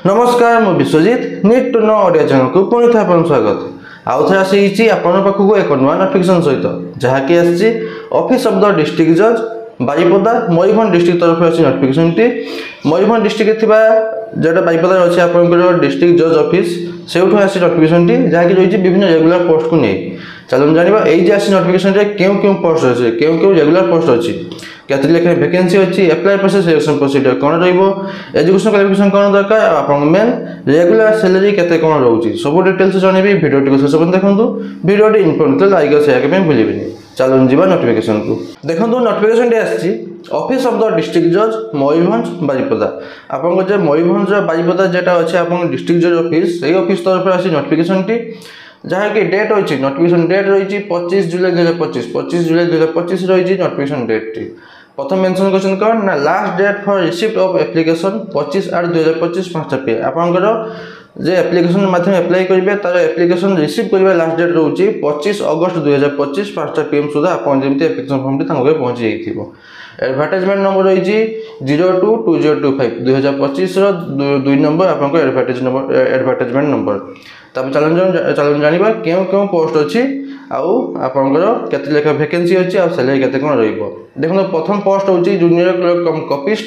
नमस्कार मु Biswajit need to know audio channel को पुणी थे आपन स्वागत आउ थे आसी आपन पाखक एक नुआ नोटिफिकेशन सहित जहाँकि आसी ऑफिस ऑफ द डिस्ट्रिक्ट जज बारिपदा मयूरभंज डिस्ट्रिक्ट तरफ आसी नोटिफिकेशन टी मयूरभंज डिस्ट्रिक्ट थिबा जेटा बारिपदा अछि आपन डिस्ट्रिक्ट जज ऑफिस सेउठु आसी नोटिफिकेशन टी जहाँकि रही विभिन्न रेगुलर पोस्ट को नहीं चलो जानिबा एई जे आसी नोटिफिकेशन रे केउ पोस्ट अछि केउ रेगुलर पोस्ट अछि केते लेखा वैकेंसी अछि अप्लाई प्रोसेस सिलेक्शन प्रोसीजर कोन रहइबो एजुकेशन क्वालिफिकेशन कोन दरकार आपन मेन रेगुलर सैलरी केते कोन रहउची सब डिटेल्स जणेबी वीडियो टिको शेष पर्यंत देखंतु video T informative like share करबे भूलिबेनी चलो जीवा नोटिफिकेशन को देखंतु नोटिफिकेशन डी आछि ऑफिस ऑफ द डिस्ट्रिक्ट जज मयूरभंज बारिपदा आपन जे मयूरभंज बारिपदा जेटा अछि आपन डिस्ट्रिक्ट जज ऑफिस सेही ऑफिस तरफ आसी नोटिफिकेशन टी जहाँ कि डेट रही नोटिफिकेशन डेट रही 25 जुलाई 2025 25 जुलाई 2025 रही नोटिफिकेशन डेट टी प्रथम मेंशन क्वेश्चन कौन ना last date for receipt of application 25/8/2025 5टा पे आपनकर जे एप्लिकेशन माध्यम अप्लाई करिवे तार एप्लिकेशन रिसीव करिवे लास्ट डेट रहउची 25 अगस्त 2025 5टा पीएम सुधा आपन जेमति एप्लिकेशन फॉर्म टी तांगे पहुंची जाइथिबो एडवर्टाइजमेंट नंबर रही 022025 2025 रो 2 नंबर आपन एडवर्टाइजमेंट नंबर तब चलन जानिबा केउ पोस्ट अछि आउ आपनकर केते लेखा वैकेंसी अछि आ सैलरी केते कोन रहइबो देखो प्रथम पोस्ट होची जूनियर क्लर्क कम कॉपिस्ट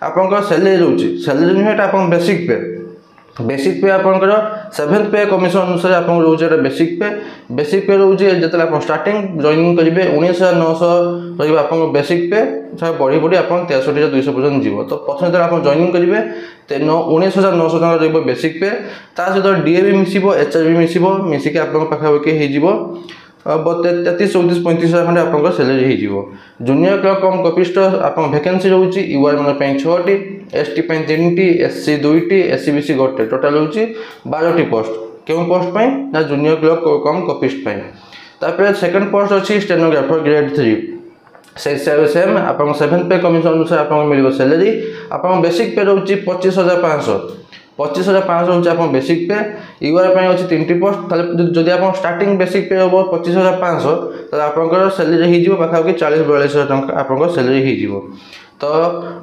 आपनकर सैलरी रहउची सैलरी हेटा आपन बेसिक पे आपनकर 7th पे कमीशन अनुसार आपन रहउची एटा बेसिक पे रहउची जतला आपन स्टार्टिंग जॉइनिंग करिवे 19900 रहइबा आपन बेसिक पे सब बड़ी आपन 63200 पर्यंत जीवो तो प्रथम जतला आपन जॉइनिंग करिवे 19900 टका रहइबो बेसिक पे ता सहित डीए भी मिसिबो एचआर भी मिसिबो के आपन पाखा के हे जीवो 33 34 35 खंडे आपन सैलरी हे जीवो जूनियर क्लर्क कम कॉपिस्ट आपन वैकेंसी रहउची यूआर मन पई 6 टी एसटी पई 3 T SC 2 T SC BC गोटे टोटल रहउची 12 टी पोस्ट केउ पोस्ट पई ना जूनियर क्लर्क कम कॉपिस्ट पई तापर सेकंड पोस्ट अछि स्टेनोग्राफर ग्रेड 3 सेम आपन 7th पे कमीशन अनुसार आपन मिलिबो सैलरी आपन बेसिक पे रहउची 25500 होची आपन बेसिक पे यूआर पई अछि 3टी पोस्ट ताले जदि आपन स्टार्टिंग बेसिक पे होबो 25500 ताले आपनकर सैलरी हे जिवो पाखा कि 40-42 टका आपनकर सैलरी हे जिवो तो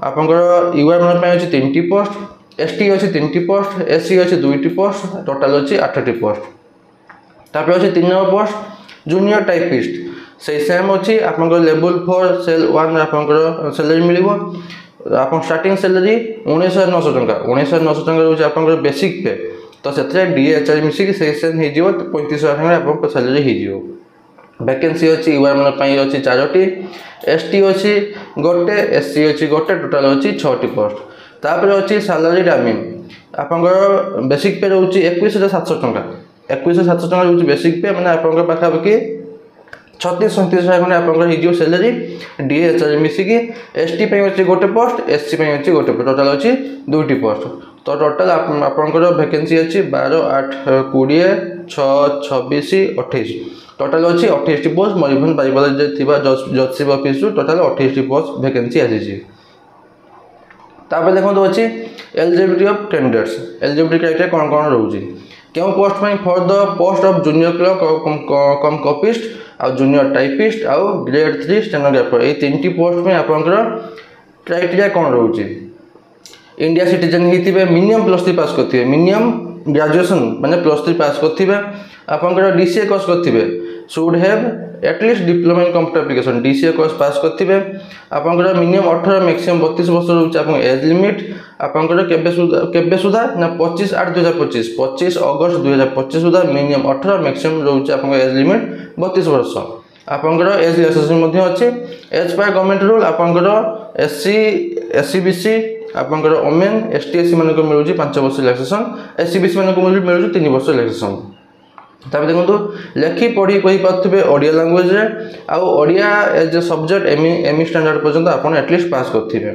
आपनकर यूआर मन पई अछि 3टी पोस्ट एसटी अछि 3टी पोस्ट एससी अछि 2टी पोस्ट टोटल अछि 8टी पोस्ट तापर अछि 3 नंबर पोस्ट जूनियर टाइपिस्ट से सेम अछि आपनकर लेवल 4 सेल 1 आपनकर सैलरी मिलिबो आपन स्टार्टिंग सैलरी 19900 टका रहउची आपनकर बेसिक पे तो सेते डीएचआर मिसी कि सेशन हे जिवो 35000 टका आपन सैलरी हे जिवो वैकेंसी अछि यूआर मन पई अछि 4टी एसटी अछि गोटे एससी अछि गोटे टोटल अछि 6टी पोस्ट तापर अछि सैलरी डामिन आपनकर बेसिक पे रहउची 21700 टका 21700 टका रहउची बेसिक पे माने आपनकर पाखा बकी 36-37 खंडे आपनकर हिजियो सैलरी डीएचआर मिसी कि एसटी पई अछि गोटे पोस्ट एससी पई अछि गोटे टोटल अछि 2टी पोस्ट तो टोटल आपनकर वैकेंसी अछि 12 8 20 6 26 28 टोटल अछि 28 टी पोस्ट मयूरभंज बारिपदा जे थिबा जजशिप ऑफिस टोटल 28 टी पोस्ट वैकेंसी आसी छी तापर देखंतो अछि eligibility of candidates eligibility criteria कोन रहउची केउ पोस्ट पई for the post of junior clerk cum copyist आ जूनियर टाइपिस्ट आ ग्रेड 3 स्टेनोग्राफर ए 3टी पोस्ट में आपनकर क्राइटेरिया कोन रहउची इंडिया सिटीजन हिथिबे मिनिमम +3 पास करथिबे मिनिमम ग्रेजुएशन माने +3 पास करथिबे आपनकर डीसीए कोर्स करथिबे should have at least diploma in computer application DCA course pass करथिबे आपनकर मिनिमम 18 मैक्सिमम 32 वर्ष रहउची आपन एज लिमिट आपनकर केबे सुधा ना 25/8/2025 25 अगस्त 2025 सुधा मिनिमम 18 मैक्सिमम रहउची आपन एज लिमिट 32 वर्ष आपनकर एज रिलैक्सेशन मध्ये अछि एज पर गवर्नमेंट रूल आपनकर एससी बीसी आपनकर ओमेन एसटीएससी मन को मिलुची 5 वर्ष रिलैक्सेशन एससी बीसी मन को मिलुची 3 वर्ष रिलैक्सेशन तब देखंतु लेखि पढ़ी कहि पाथबे ओडिया लैंग्वेज रे आ Odia as a subject ME standard पर्यंत आपन एटलीस्ट पास करथिबे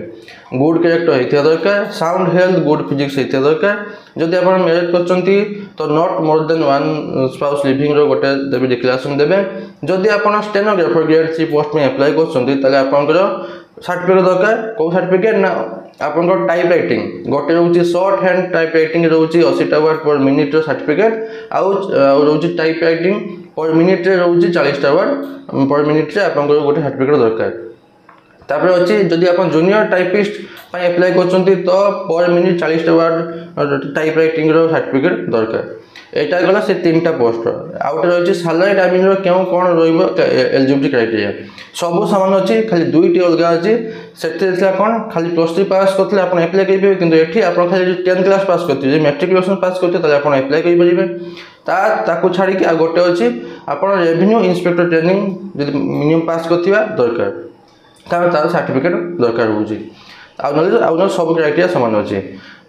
गुड कैरेक्टर हेथिया दरकार साउंड हेल्थ गुड फिजिक्स हेथिया दरकार जदि आपन मैरिज करचंती तो not more than one spouse living रो गोटे देबे डिक्लेरेशन देबे जदि आपन स्टेनोग्राफर ग्रेड 3 पोस्ट में अप्लाई करचंती तले आपनकर सर्टिफिकेट दरकार को सर्टिफिकेट ना आपनकर टाइप राइटिंग गोटे रहउची शॉर्ट हैंड टाइप राइटिंग रहउची 80 टा वर्ड पर मिनिट रो सर्टिफिकेट आउ रहउची टाइप राइटिंग पर मिनिट रे रहउची 40 टा वर्ड पर मिनिट रे आपनकर गोटे सर्टिफिकेट दरकार तापर अच्छी जदि आप जूनियर टाइपिस्ट एप्लाय कर तो per minute 40 word type writing certificate दरकार। यहाँ गला से 3टा पोस्ट आउटे रही सालारी टाइमिंग क्यों कौन एलिजिबिलिटी क्राइटेरिया सब सामान अच्छी खाली 2टी अलग अच्छी से कौन खाली +3 पास करते आप एप्लाय करेंगे कि ये आप खाली 10th क्लास पास करते मेट्रिकुलेसन पास करते आप एप्लाय करेंगे छाड़ी आ गोटे अच्छी आप रेवेन्यू इंस्पेक्टर ट्रेनिंग मिनिमम पास करवा दरकार कारण तार सर्टिफिकेट दरकार हो सब क्राइटेरिया सामान अच्छे।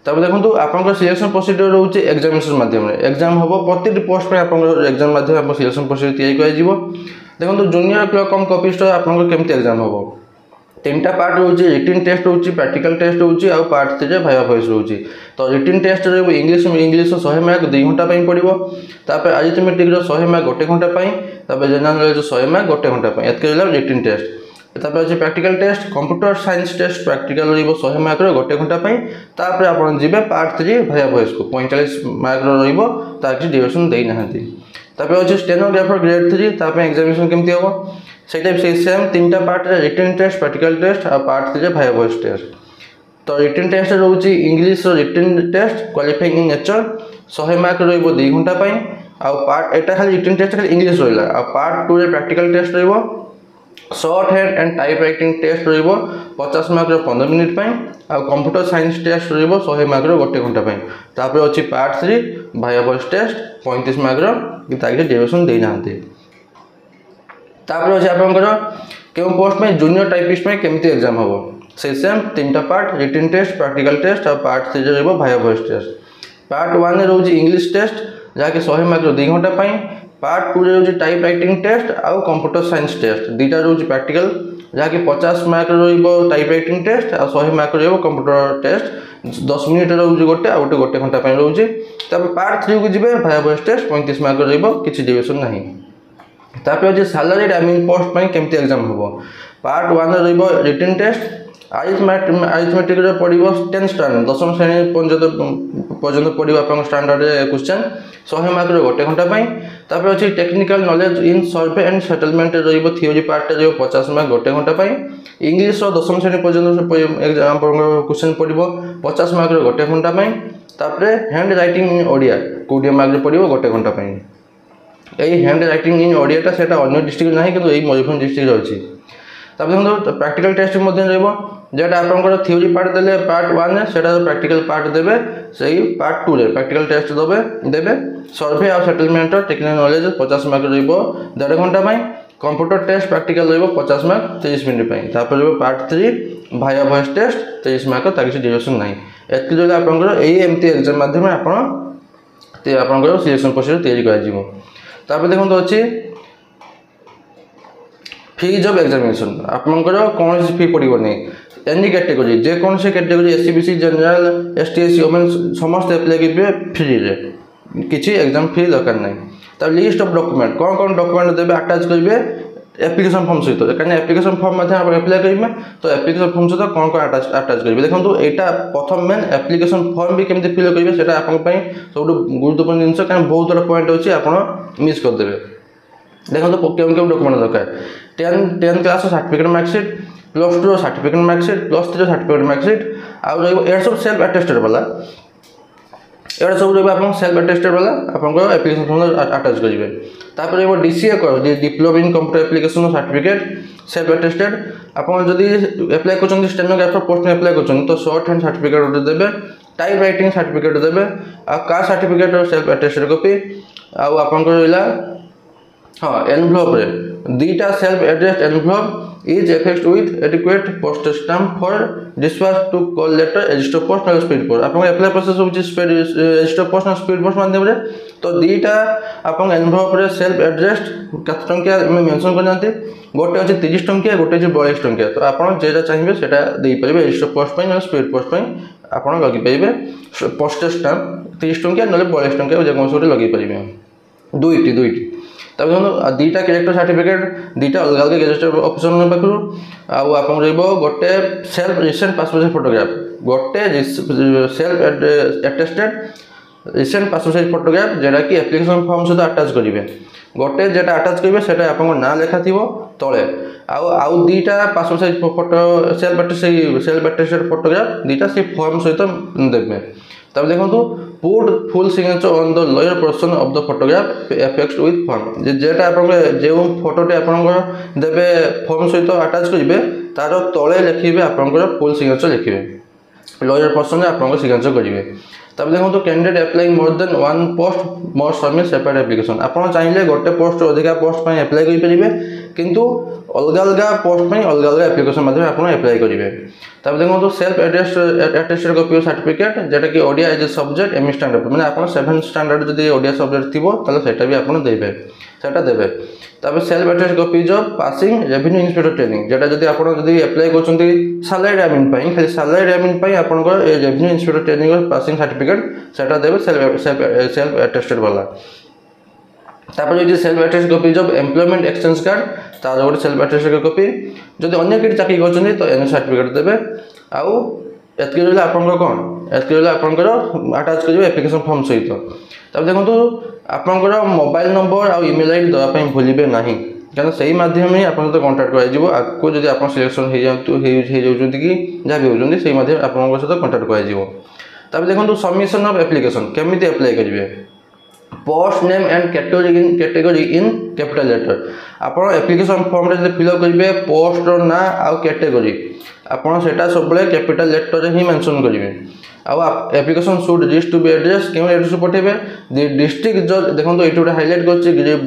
तब देखो आप सिलेक्शन प्रोसीड्यूर रोचे एग्जामिनेशन मध्यम एग्जाम हम प्रति पोस्ट में आप एग्जाम मध्यम सिलेक्शन प्रोसीड्यूर या देखो जूनियर क्लर्क कम कॉपिस्ट आपमती एग्जाम हम 3टा पार्ट रोचे रिटन टेस्ट रोचे प्रैक्टिकल टेस्ट रोचे आ पार्ट 3 भाइवा वॉइस रोचे। तो रिटन टेस्ट इंग्लिश 100 मार्क 2 घंटा पड़ो तापर अरिथमेटिक 100 मार्क 1 घंटा जनरल नॉलेज 100 मार्क 1 घंटा एत रिटन टेस्ट। तापर अच्छे practical test computer science test practical 100 mark 1 घंटा तापर आप जी पार्ट 3 भाइवा वॉइस को 45 मार्क किसी ड्यूरेसन देना। तापर अच्छे स्टेनोग्राफर ग्रेड 3 एग्जामिनेशन केमती हम से सेम 3टा part written test practical test आ पार्ट 3 भाइवा वॉइस टेस्ट। तो रिटन टेस्ट रोचे English written test qualifying in nature 100 mark 2 घंटा पार्ट एटा खाली रिटन टेस्ट खाली इंग्लिश रहा part 2 practical test short hand and type writing test 50 mark 15 minute आ computer science test 100 mark 1 घंटा तापर अच्छी part 3 viva voice test 35 mark duration देना। तापर अच्छे आप क्यों पोस्ट में जूनियर टाइपिस्ट में केमती एग्जाम हम से सेम 3टा part written test practical test और part 3 viva voice test. Part 1 में रोचे इंग्लिश टेस्ट जहाँकि 100 मार्क 2 घंटा पार्ट 2 रोचे टाइप राइटिंग टेस्ट आउ कंप्यूटर साइंस टेस्ट 2टा रोचे प्रैक्टिकल जहाँकि 50 मार्क टाइप राइटिंग टेस्ट आ 100 मार्क कंप्यूटर टेस्ट 10 मिनिट रोचे गोटे आ गोटे 1 घंटा रोचे। तब पार्ट 3 को जी भाइवा वॉइस टेस्ट 35 मार्क किसी ड्यूरेसन ना। तापर अच्छे सालारी टाइमिंग पोस्ट में केमती एग्जाम हम पार्ट 1 रिटन टेस्ट अरिथमेटिक पड़ो 10 स्टैंडर्ड 10वीं श्रेणी पर्यंत पड़ो आप स्टैंडर्ड क्वेश्चन 100 मार्क 1 घंटा तापर अच्छी technical knowledge in survey and settlement theory part 50 mark 1 घंटा इंग्लिश 10वीं श्रेणी पर्यंत एग्जाम क्वेश्चन पड़ो 50 मार्क 1 घंटा तापर hand writing in Odia 20 mark पड़ो 1 घंटा यही हैंड राइटिंग इन ओडियाटा से अन्य डिस्ट्रिक्ट ना कि मयूरभंज डिस्ट्रिक्ट अच्छी। तब देखो प्रैक्टिकल टेस्ट जोटा आप थियोरी पार्ट देते पार्ट 1 से प्रैक्टिकल पार्ट देवे से पार्ट 2 प्रैक्टिकल टेस्ट देवे सर्वे आ सेटलमेंट टेक्निकल नॉलेज 50 मार्क 1.5 घंटा computer test practical 50 mark 30 minute तापर part 3 viva voice test 30 mark किसी ड्यूरेसन ना एति आपमती एग्जाम मध्यम आप सिलेक्शन प्रोसीड्यूर या तापर देखो अच्छी फीज ऑफ एग्जामिनेशन आपंकर कौन फी पड़ो नहीं एनी कैटेगोरी जेकोसी category SC BC general ST SC women समस्त एप्लाई करेंगे फ्री रे किसी एग्जाम फी दरकार ना। तब लिस्ट ऑफ डॉक्यूमेंट कौन डॉक्यूमेंट देवे अटैच करेंगे एप्लिकेशन फॉर्म सहित कहीं एप्लिकेशन फॉर्म आप एप्लाई करेंगे तो एप्लिकेशन फॉर्म सहित कौन अटैच करेंगे देखो यहाँ प्रथम मेन एप्लिकेशन फॉर्म भी केमती फिल करेंगे से सब गुरुत्वपूर्ण जिन कहीं बहुत सारा पॉइंट अच्छी आप मिस करदे। देखो क्यों क्यों डॉक्यूमेंट दरकार 10th class certificate marksheet +2 certificate marksheet +3 certificate marksheet आउ सब सेल्फ अटेस्टेड वाला एटा सब रहा सेल्फ अटेस्टेड वाला आप एप्लिकेशन फॉर्म अटैच करेंगे। तापर DCA course diploma in computer application certificate self attested आप एप्लाई कर स्टेनोग्राफर पोस्ट में एप्लाई कर तो शॉर्ट हैंड सर्टिफिकेट देवे टाइप राइटिंग सर्टिफिकेट देवे आ caste certificate self attested copy आप हाँ एनवलप 2टा self addressed envelope is affixed with adequate postage stamp for dispatch to call letter register post और speed post आपन अप्लाई प्रोसेस होची speed register post और speed post माध्यम रे तो 2टा आपन एनवलप रे सेल्फ एड्रेस्ड कत टंकिया में मेंशन कर जानते गोटे अछि 30 टंकिया गोटे अछि 42 टंकिया तो आपन जेटा चाहिबे सेटा देई परिबे register post पई और speed post पई आपन लगी परिबे postage stamp 30 टंकिया नले 42 टंकिया जे कोन सोटे लगी परिबे दुईटी तब देखो 2टा कैरेक्टर सर्टिफिकेट 2टा अलग अलग गेजेटेड ऑफिसर पाखु आप गोटे सेल्फ रिसेंट पासपोर्ट फोटोग्राफ गोटे self attested recent passport photograph जेटा कि एप्लिकेशन फॉर्म सहित अटैच करेंगे गोटे जेटा अटैच करेंगे सेटा आप ना लेखा थी तले आउ दुईटा passport size photo self attested photograph दुईटा से फॉर्म सहित देवे तब देखो put full signature on the lower portion of the photograph affixed with form जेटा आप जो फोटोटी आप देवे फॉर्म सहित अटैच करेंगे तार तले लिखे आपंकर फुल सिग्नेचर लिखे लोअर पोर्शन में आप सिग्नेचर करेंगे तब देखो कैंडिडेट अप्लाइंग मोर देन वन पोस्ट मोर सबमिट सेपरेट एप्लिकेशन आप चाहिए गोटे पोस्ट अधिका पोस्ट अप्लाई करेंगे किंतु अलग अलग पोस्ट अलग अलग एप्लिकेशन माध्यम आप अप्लाई करेंगे तब देखो सेल्फ अटेस्टेड कॉपी सर्टिफिकेट जेटा कि Odia as a subject in standard मैंने आप 7th स्टैंडर्ड जब ओडिया सब्जेक्ट थी तो भी आप देवे देवे तब self attested copies of passing revenue inspector training जेटा जब आप अप्लाई कर सैलरी एडमिन खाली सैलरी एडमिन आपंकर revenue inspector training passing certificate सेटा देवे सेल्फ अटेस्टेड वाला तापर जो self attested copies of employment exchange card तार गोटे सेल्फ अटेस्टेड कॉपी जब अन्य किसी चाकरी कर तो एन सर्टिफिकेट देवे आउ एतक रहा आपंकर कौन एतक रहा आपंकर अटैच करेंगे एप्लिकेशन फॉर्म सहित तब देखो आपंकर मोबाइल नंबर आउ ईमेल आईडी देवाई भूलिए ना क्या से माध्यम ही आप कंटाक्ट कर जब आप सिलेक्शन हो जाती कि जहाँ भी होती से माध्यम आप सहित कंटाक्ट कर तब देखो सबमिशन ऑफ एप्लिकेशन केमी अप्लाई करेंगे post name and category in capital letter आप एप्लिकेशन फॉर्म रे फिलअप करेंगे पोस्ट ना आउ कैटेगरी आपड़ से सब कैपिटल लेटर ही मेंशन करेंगे आउ application should reach to be address क्यों एड्रेस पठेबे दि डिस्ट्रिक्ट जज देखो ये गोटे हाइलाइट कर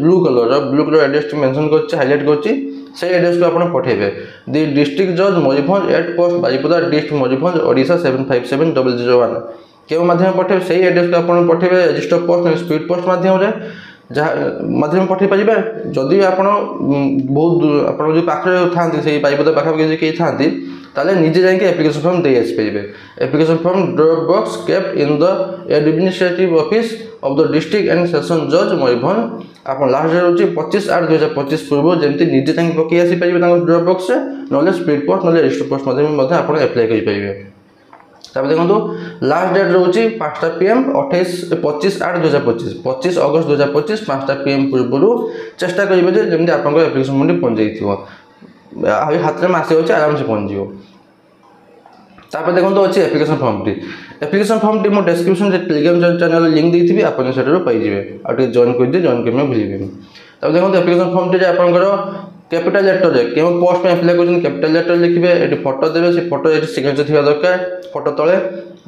ब्लू कलर एड्रेस मेंशन कर हाइलाइट कर एड्रेस को आप पठेबे दि डिस्ट्रिक्ट जज Mayurbhanj at post Baripada district Mayurbhanj Odisha 757001 क्यों माध्यम पठे से एड्रेस को आप पठेबे रजिस्टर पोस्ट स्पीड पोस्ट माध्यम जहाँ माध्यम पठे पारे जदि आप बहुत आप जो पाखे था बारिपदा पाखापाखि कहीं था ताले निजे जाके एप्लिकेशन फॉर्म दे आसपारे application form drop box kept in the administrative office of the district and session जज मयूरभंज आप लास्ट डेट हूँ 25/8/2025 पूर्व जमी निजे जाके पकई आसपारे ड्रॉप बॉक्स ना स्पीड पोस्ट ना रजिस्टर पोस्ट माध्यम आप अप्लाई करेंगे तब देखो लास्ट डेट रोचे 5टा PM 25/8/2025 25 अगस्त 2025 5टा PM पूर्व चेष्टा करेंगे जमी आप एप्लिकेशन फॉर्म पहुँच जाइए हाथ में आसे अच्छे आराम से पहुँच जापर देखो अच्छे एप्लिकेशन फॉर्म टी मुझे डिस्क्रिप्शन टेलीग्राम चैनल लिंक देती आप पाइबे आगे जॉइन कर जॉइन करने भूलिए तब देखो एप्लिकेशन फॉर्म टी आपंकर कैपिटल लेटर क्यों पोस्ट में अप्लाई कर कैपिटल लेटर लिखे ये फोटो देवे से फोटो ये सिग्नेचर थी दरकार फोटो तले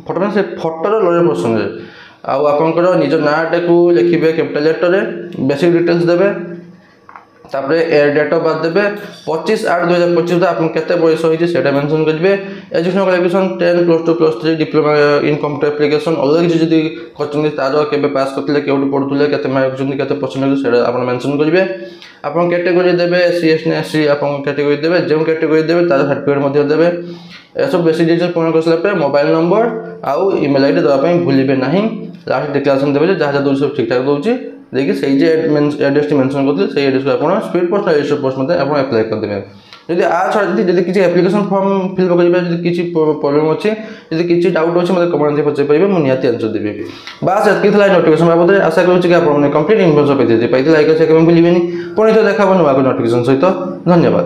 फोटो में से फोटोर लोअर पोर्शन आपंकर निज नाटा को लिखे कैपिटल लेटर बेसिक डिटेल्स देवे तापर डेट ऑफ बर्थ देवे 25/8/2025 आप केते बयस होइछे सेटा मेंशन करेंगे education qualification 10 + 2 + 3 diploma in computer application अलग किसी जदि करछन तार केबे पास करथिले केउट पढुथिले केते मार्क रखछन केते परसेंटेज सेटा आपण मेंशन करेंगे आप कैटेगरी देवे SC ST आप कैटेगरी देवे जो कैटेगरी देवे तार सर्टिफिकेट मध्य देवे ए सब बेसिक डिटेल्स पूर्ण कर सारा मोबाइल नंबर आउ ईमेल आईडी देवाई भूलिए ना लास्ट डिक्लेरेशन देवे जहाँ जहाँ दूसरी सब ठीक ठाक दूसरी देखिए से एड्रेस मेंशन करते से एड्रेस को आप स्पीड पोस्ट रजिस्टर पोस्ट मत आप अप्लाई करदेवे जब आ छाड़ी जब किसी एप्लिकेशन फॉर्म फिल करेंगे किसी प्रॉब्लम अच्छे जब किसी डाउट अच्छे मतलब कमेंट पचार पारे मुझे निहाती आंसर देवी बास एति नोटिफिकेशन बाबद आशा करूँ कि आप कंप्लीट इनफॉर्मेशन पाइए लाइक शेयर करें भूलिए पुणी तो देखा नुआ नोटिफिकेशन सहित धन्यवाद।